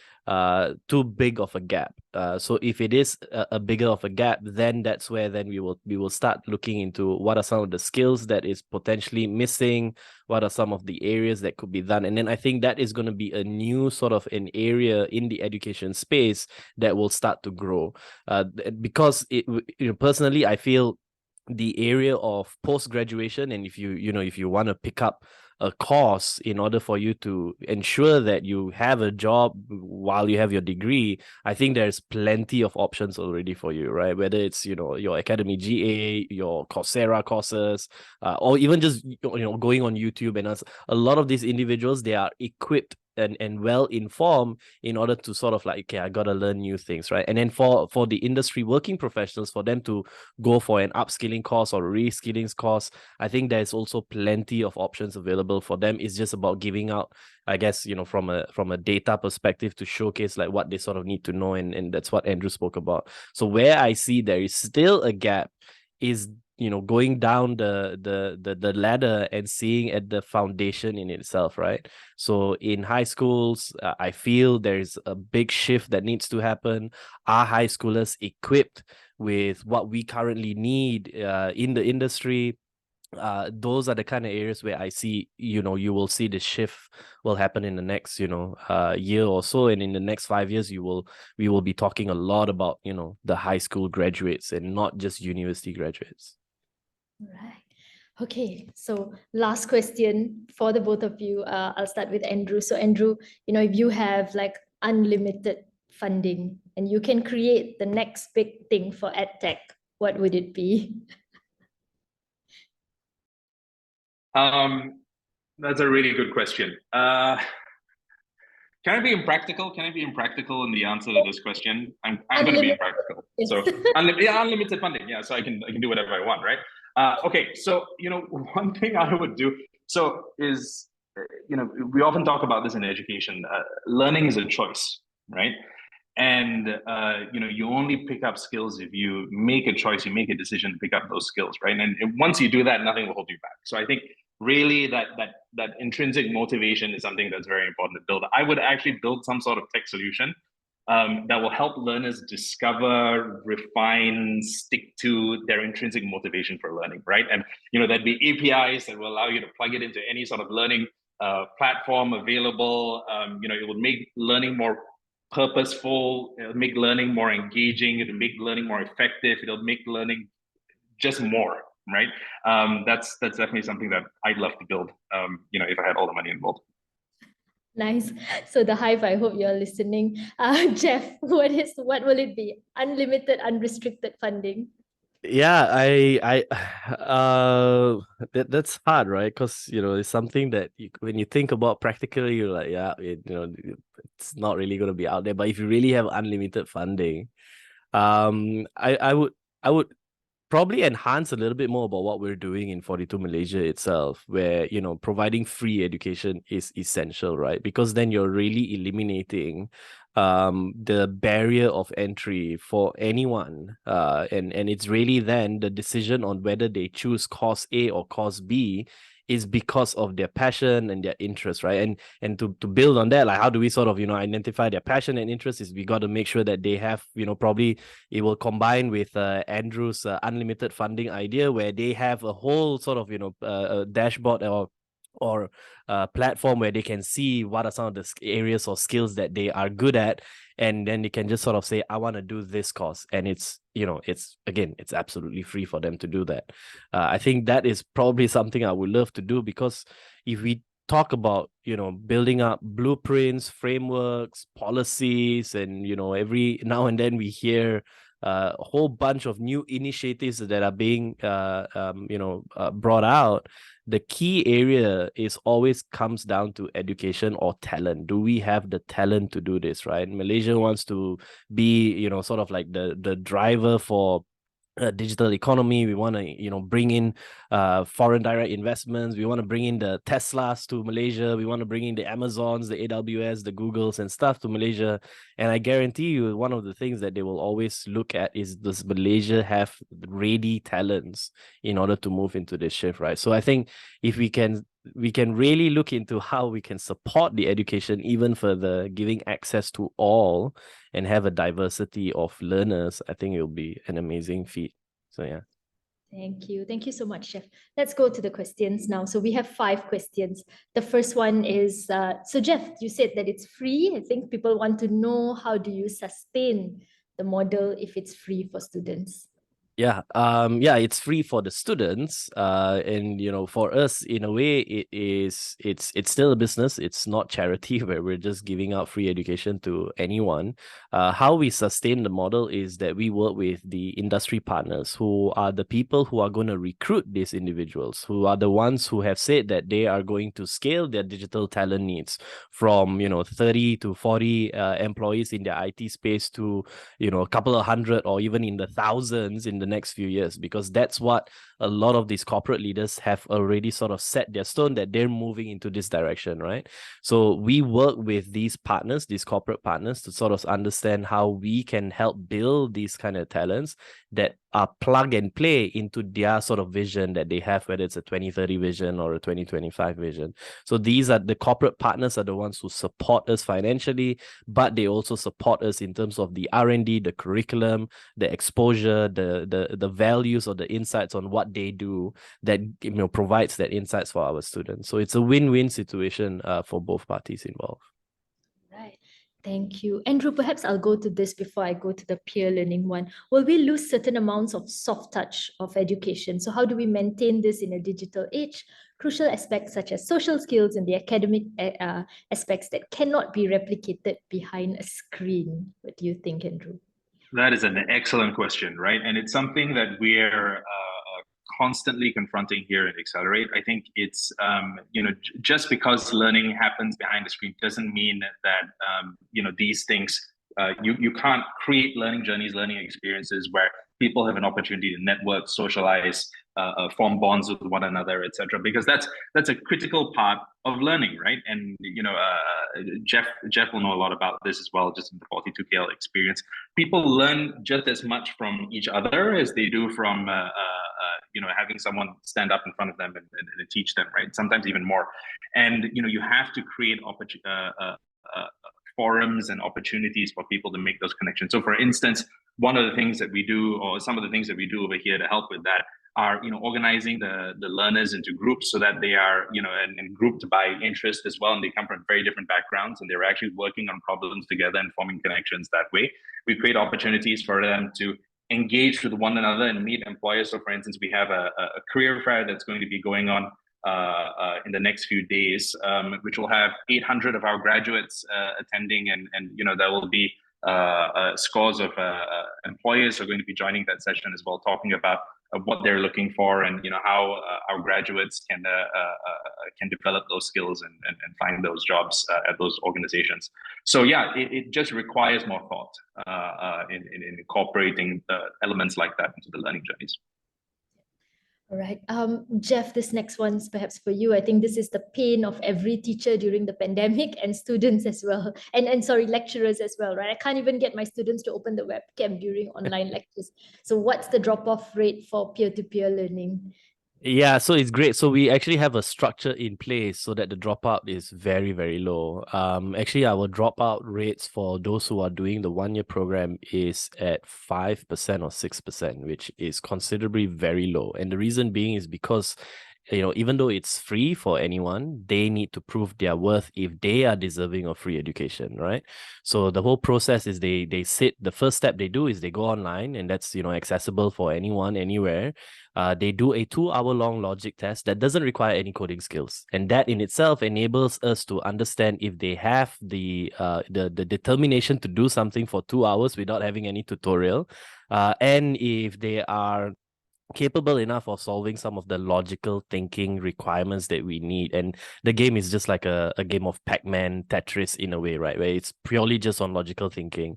D: too big of a gap? So if it is a bigger of a gap, then that's where then we will start looking into what are some of the skills that is potentially missing, what are some of the areas that could be done. And then I think that is going to be a new sort of an area in the education space that will start to grow. Because personally, I feel the area of post-graduation, and if you want to pick up a course in order for you to ensure that you have a job while you have your degree, I think there's plenty of options already for you, right? Whether it's your Academy GA, your Coursera courses, or even just going on YouTube. And a lot of these individuals, they are equipped and well informed in order to sort of like, okay, I gotta learn new things, right? And then for the industry working professionals, for them to go for an upskilling course or reskilling course, I think there's also plenty of options available for them. It's just about giving out, I guess, from a data perspective, to showcase like what they sort of need to know, and that's what Andrew spoke about. So where I see there is still a gap is going down the ladder and seeing at the foundation in itself, right? So in high schools, I feel there's a big shift that needs to happen. Are high schoolers equipped with what we currently need in the industry? Those are the kind of areas where I see, you will see the shift will happen in the next, year or so. And in the next 5 years, we will be talking a lot about, the high school graduates and not just university graduates.
C: Right. Okay, so last question for the both of you. I'll start with Andrew. So Andrew, if you have like unlimited funding and you can create the next big thing for edtech, what would it be?
E: That's a really good question. Can I be impractical? Can I be impractical in the answer to this question? I'm going to be impractical.
C: Yes.
E: So unlimited funding. Yeah, so I can do whatever I want, right? Okay, so one thing I would do is we often talk about this in education. Learning is a choice, right? And you only pick up skills if you make a choice, you make a decision to pick up those skills, right? And once you do that, nothing will hold you back. So I think really that intrinsic motivation is something that's very important to build. I would actually build some sort of tech solution that will help learners discover, refine, stick to their intrinsic motivation for learning, right? And there'd be APIs that will allow you to plug it into any sort of learning platform available. It would make learning more purposeful, it'll make learning more engaging, it'll make learning more effective, it'll make learning just more, right? That's definitely something that I'd love to build, if I had all the money involved.
C: Nice. So the Hive, I hope you're listening. Jeff, what will it be? Unlimited, unrestricted funding.
D: Yeah, that's hard, right? Because it's something that when you think about practically, you're like, yeah, it's not really going to be out there. But if you really have unlimited funding, I would probably enhance a little bit more about what we're doing in 42 Malaysia itself, where providing free education is essential, right? Because then you're really eliminating the barrier of entry for anyone, and it's really then the decision on whether they choose course A or course B is because of their passion and their interest, right? And to build on that, like how do we sort of identify their passion and interest, is we got to make sure that they have probably it will combine with Andrew's unlimited funding idea, where they have a whole sort of a dashboard or platform where they can see what are some of the areas or skills that they are good at, and then they can just sort of say, I want to do this course, and it's absolutely free for them to do that. I think that is probably something I would love to do, because if we talk about building up blueprints, frameworks, policies, and every now and then we hear a whole bunch of new initiatives that are being brought out, the key area is always comes down to education or talent. Do we have the talent to do this, right? Malaysia wants to be, sort of like the driver for digital economy. We want to, bring in foreign direct investments. We want to bring in the Teslas to Malaysia. We want to bring in the Amazons, the AWS, the Googles and stuff to Malaysia. And I guarantee you, one of the things that they will always look at is, does Malaysia have ready talents in order to move into this shift, right? So I think if we can really look into how we can support the education even further, giving access to all and have a diversity of learners, I think it will be an amazing feat. So yeah.
C: Thank you. Thank you so much, Chef. Let's go to the questions now. So we have 5 questions. The first one is, so Jeff, you said that it's free. I think people want to know, how do you sustain the model if it's free for students?
D: Yeah, it's free for the students, and for us, in a way, it's still a business. It's not charity where we're just giving out free education to anyone. How we sustain the model is that we work with the industry partners, who are the people who are going to recruit these individuals, who are the ones who have said that they are going to scale their digital talent needs from 30 to 40 employees in their IT space to a couple of hundred or even in the thousands in the next few years, because that's what a lot of these corporate leaders have already sort of set their stone, that they're moving into this direction, right? So we work with these partners, these corporate partners, to sort of understand how we can help build these kind of talents that are plug and play into their sort of vision that they have, whether it's a 2030 vision or a 2025 vision. So these are the corporate partners, are the ones who support us financially, but they also support us in terms of the R&D, the curriculum, the exposure, the values or the insights on what they do, that provides that insights for our students. So it's a win-win situation for both parties involved.
C: Right. Thank you. Andrew, perhaps I'll go to this before I go to the peer learning one. Will we lose certain amounts of soft touch of education? So how do we maintain this in a digital age? Crucial aspects such as social skills and the academic aspects that cannot be replicated behind a screen. What do you think, Andrew?
E: That is an excellent question, right? And it's something that we're constantly confronting here at Excelerate. I think it's, just because learning happens behind the screen doesn't mean that, these things, you can't create learning journeys, learning experiences where people have an opportunity to network, socialize, form bonds with one another, etc. Because that's a critical part of learning, right? And Jeff will know a lot about this as well, just in the 42KL experience. People learn just as much from each other as they do from having someone stand up in front of them and teach them, right? Sometimes even more. And you have to create forums and opportunities for people to make those connections. So for instance, one of the things that we do, or some of the things that we do over here to help with that, are organizing the learners into groups so that they are and grouped by interest as well, and they come from very different backgrounds, and they're actually working on problems together and forming connections that way. We create opportunities for them to engage with one another and meet employers. So for instance, we have a career fair that's going to be going on in the next few days, which will have 800 of our graduates attending, and there will be scores of employers are going to be joining that session as well, talking about what they're looking for, and how our graduates can develop those skills and find those jobs at those organizations. So yeah, it just requires more thought in incorporating elements like that into the learning journeys.
C: All right. Jeff, this next one's perhaps for you. I think this is the pain of every teacher during the pandemic, and students as well. And sorry, lecturers as well, right? I can't even get my students to open the webcam during online lectures. So what's the drop-off rate for peer-to-peer learning?
D: Yeah, so it's great. So we actually have a structure in place so that the dropout is very, very low. Actually, our dropout rates for those who are doing the 1-year program is at 5% or 6%, which is considerably very low. And the reason being is because even though it's free for anyone, they need to prove their worth if they are deserving of free education, right? So the whole process is the first step they do is they go online, and that's, accessible for anyone, anywhere. They do a 2-hour-long logic test that doesn't require any coding skills, and that in itself enables us to understand if they have the determination to do something for 2 hours without having any tutorial, and if they are capable enough of solving some of the logical thinking requirements that we need. And the game is just like a game of Pac-Man, Tetris in a way, right? Where it's purely just on logical thinking.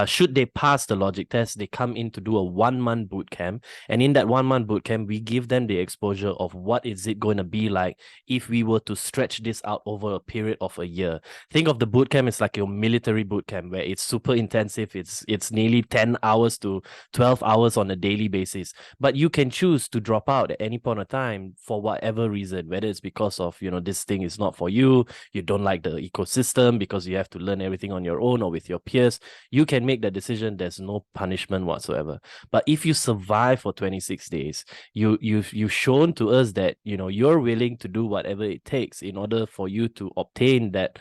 D: Should they pass the logic test, they come in to do a 1-month boot camp. And in that 1-month boot camp, we give them the exposure of what is it going to be like if we were to stretch this out over a period of a year. Think of the boot camp as like your military boot camp, where it's super intensive. It's nearly 10 hours to 12 hours on a daily basis. But you can choose to drop out at any point of time for whatever reason, whether it's because of, this thing is not for you, you don't like the ecosystem because you have to learn everything on your own or with your peers. You can make that decision. There's no punishment whatsoever. But if you survive for 26 days, you've shown to us that, you're willing to do whatever it takes in order for you to obtain that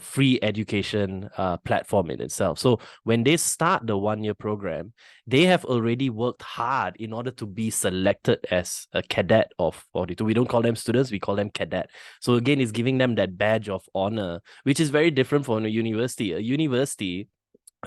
D: free education platform in itself. So when they start the 1-year program, they have already worked hard in order to be selected as a cadet of 42. We don't call them students, we call them cadet. So again, it's giving them that badge of honor, which is very different from a university.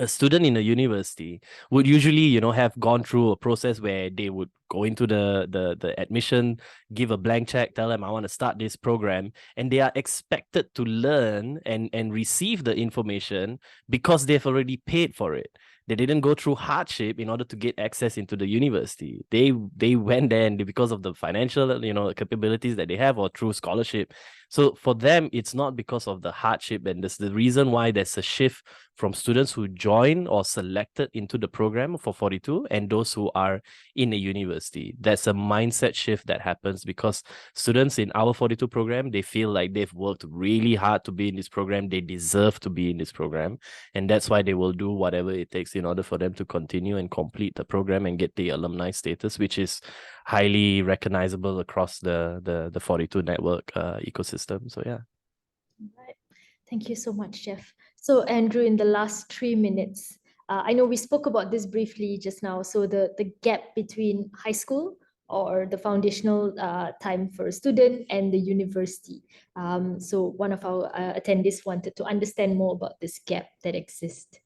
D: A student in a university would usually, have gone through a process where they would go into the admission, give a blank check, tell them, I want to start this program, and they are expected to learn and receive the information because they've already paid for it. They didn't go through hardship in order to get access into the university. They went there and because of the financial, capabilities that they have, or through scholarship. So for them, it's not because of the hardship, and that's the reason why there's a shift from students who join or selected into the program for 42 and those who are in a university. That's a mindset shift that happens because students in our 42 program, they feel like they've worked really hard to be in this program. They deserve to be in this program. And that's why they will do whatever it takes in order for them to continue and complete the program and get the alumni status, which is highly recognizable across the 42 network ecosystem. So yeah.
C: Right. Thank you so much, Jeff. So Andrew, in the last 3 minutes, I know we spoke about this briefly just now. So the gap between high school or the foundational time for a student and the university. So one of our attendees wanted to understand more about this gap that exists.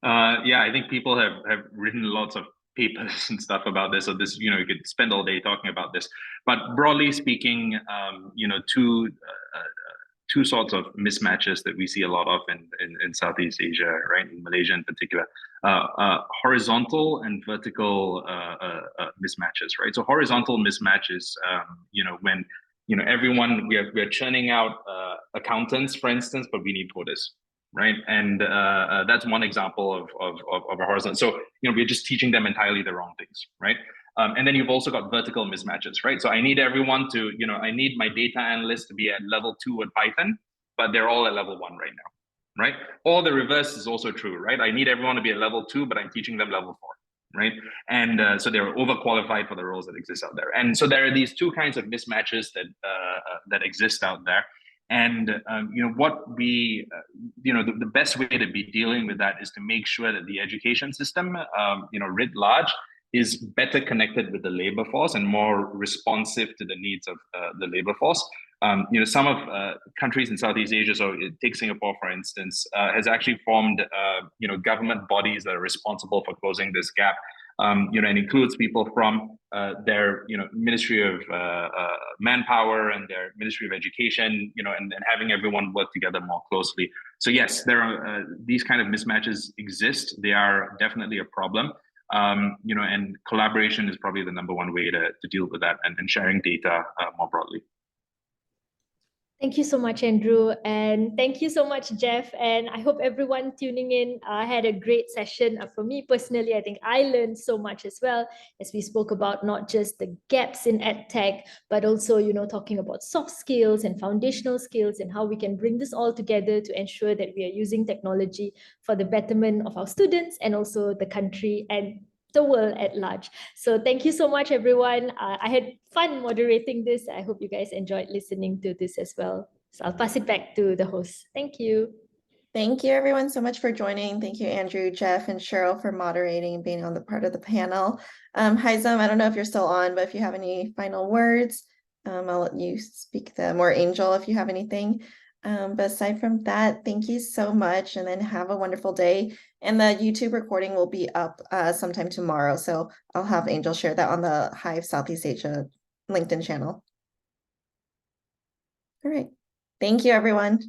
E: Yeah, I think people have written lots of papers and stuff about this. So this, you could spend all day talking about this. But broadly speaking, two sorts of mismatches that we see a lot of in Southeast Asia, right? In Malaysia in particular, horizontal and vertical mismatches, right? So horizontal mismatches, when everyone we're churning out accountants, for instance, but we need coders, right? And that's one example of a horizontal. So we're just teaching them entirely the wrong things, right? And then you've also got vertical mismatches, right? So I need everyone to, I need my data analysts to be at level 2 with Python, but they're all at level 1 right now, right? Or the reverse is also true, right? I need everyone to be at level 2, but I'm teaching them level 4, right? And so they're overqualified for the roles that exist out there. And so there are these two kinds of mismatches that exist out there. And what we, the best way to be dealing with that is to make sure that the education system, writ large, is better connected with the labor force and more responsive to the needs of the labor force. Some of countries in Southeast Asia, so take Singapore for instance, has actually formed government bodies that are responsible for closing this gap. And includes people from their Ministry of Manpower and their Ministry of Education, and having everyone work together more closely. So yes, there are these kind of mismatches exist. They are definitely a problem. And collaboration is probably the #1 way to deal with that, and sharing data more broadly.
C: Thank you so much, Andrew. And thank you so much, Jeff. And I hope everyone tuning in had a great session. For me personally, I think I learned so much as well, as we spoke about not just the gaps in edtech, but also, talking about soft skills and foundational skills and how we can bring this all together to ensure that we are using technology for the betterment of our students and also the country, and the world at large. So thank you so much, everyone. I had fun moderating this. I hope you guys enjoyed listening to this as well. So I'll pass it back to the host. Thank you.
A: Thank you everyone so much for joining. Thank you, Andrew, Jeff, and Cheryl for moderating and being on the part of the panel. Haizam, I don't know if you're still on, but if you have any final words, I'll let you speak them, or Angel, if you have anything. But aside from that, thank you so much, and then have a wonderful day. And the YouTube recording will be up sometime tomorrow, so I'll have Angel share that on the Hive Southeast Asia LinkedIn channel. All right. Thank you, everyone.